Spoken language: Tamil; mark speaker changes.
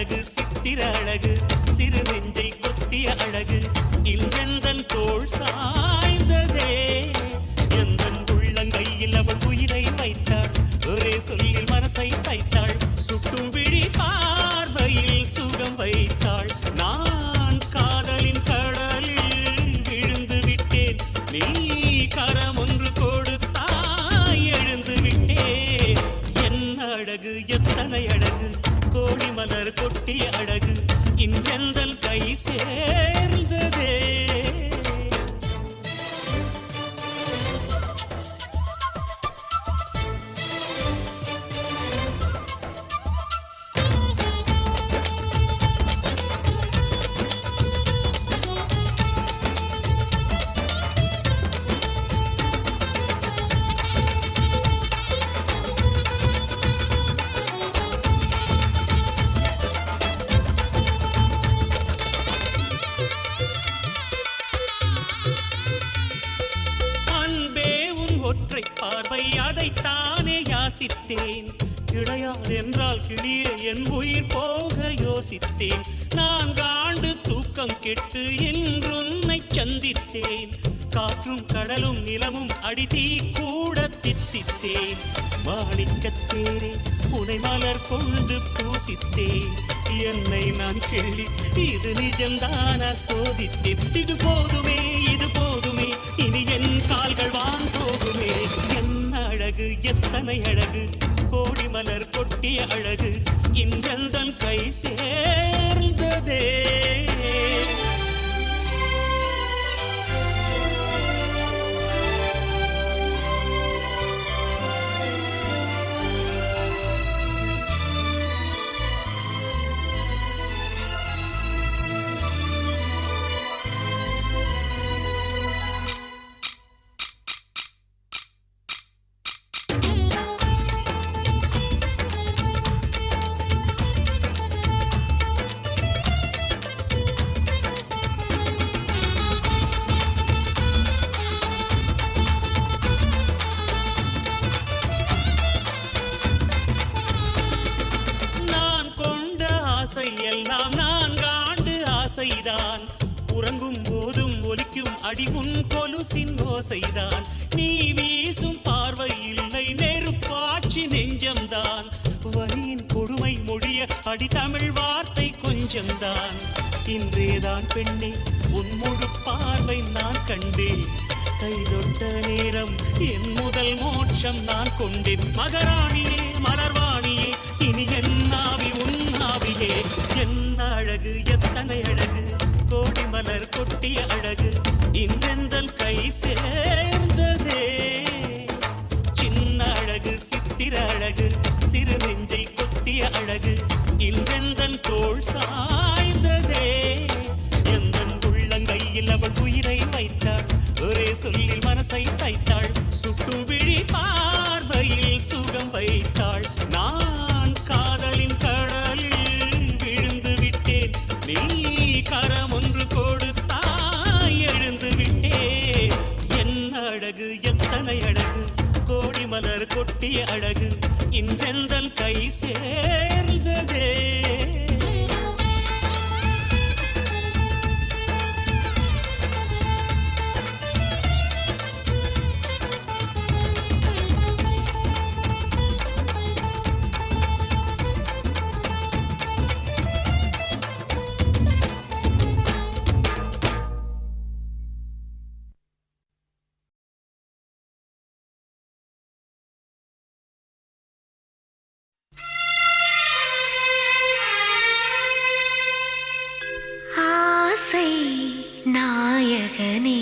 Speaker 1: அழகு சித்திர அழகு சிறு நெஞ்சை கொத்திய அழகு இன்றெந்தன் தோள் சாய்ந்ததே எந்தன் உள்ளங்கையில் அவள் உயிரை வைத்தாள் ஒரே சொல்லில் மனசை தைத்தாள் சுட்டும் விழி பார்வையில் சுகம் வைத்தாள் நான் காதலின் கடலில் விழுந்து விட்டேன் நீ கரம் ஒன்று கொடுத்தாய் எழுந்து விட்டேன் என்ன அழகு எத்தனை அழகு கோடி மலர் கொட்டிய அழகு இன்றெந்தல் கை சேர்ந்ததே ஒற்றை பார்வை அதைத்தானே யாசித்தேன் கிடையாது என்றால் கிளியே என் உயிர் போக யோசித்தேன் நான் காண்டு தூக்கம் கெட்டு என்றுன்னை சந்தித்தேன் காற்றும் கடலும் நிலமும் அடிதீ கூட தித்தித்தேன் மாணிக்கத்தேரே உனை மலர் கொண்டு பூசித்தேன் என்னை நான் கிள்ளி இது நிஜம்தானா சோதித்தேன் இது போதுமே இனி என் கால்கள் வான் போகுமே என்ன அழகு எத்தனை அழகு கோடி மலர் கொட்டிய அழகு இன்றெந்தன் கை சேர்ந்ததே எல்லாம் நான் காண்டு ஆசைதான் உறங்கும் போதும் ஒலிக்கும் அடிமுன் கொலுசின் ஓசைதான் நீ வீசும் பார்வை இல்லை நெருப்பாட்சி நெஞ்சம்தான் வலியின் கொடுமை மொழிய அடி தமிழ் வார்த்தை கொஞ்சம்தான் இன்றேதான் பெண்ணே உன் முழு பார்வை நான் கண்டேன் கைதொட்ட நேரம் என் முதல் மோட்சம் நான் கொண்டேன் மகராணியே மலர்வாணியே இனி என் ஆவி உன் ஆவியே என்ன அழகு எத்தனை அழகு கோடி மலர் கொட்டிய அழகு இன்றெந்தல் கை சேர்ந்ததே சின்ன அழகு சித்திர அழகு சிறு நெஞ்சை கொத்திய அழகு இன்றெந்தன் தோள் சாய்ந்ததே எந்தன் உள்ளங்கையில் அவள் உயிரை வைத்தாள் ஒரே சொல்லில் மனசை தைத்தாள் சுட்டும் விழி பார்வையில் சுகம் வைத்தாள் நான் காதலின் கடலில் விழுந்து விட்டேன் நீ கரம் ஒன்று கொடுத்தாய் எழுந்து விட்டேன் என்ன அழகு எத்தனை அழகு கோடி மலர் கொட்டிய அழகு இன்றெந்தன் கை சேர்ந்ததே
Speaker 2: நாயகனே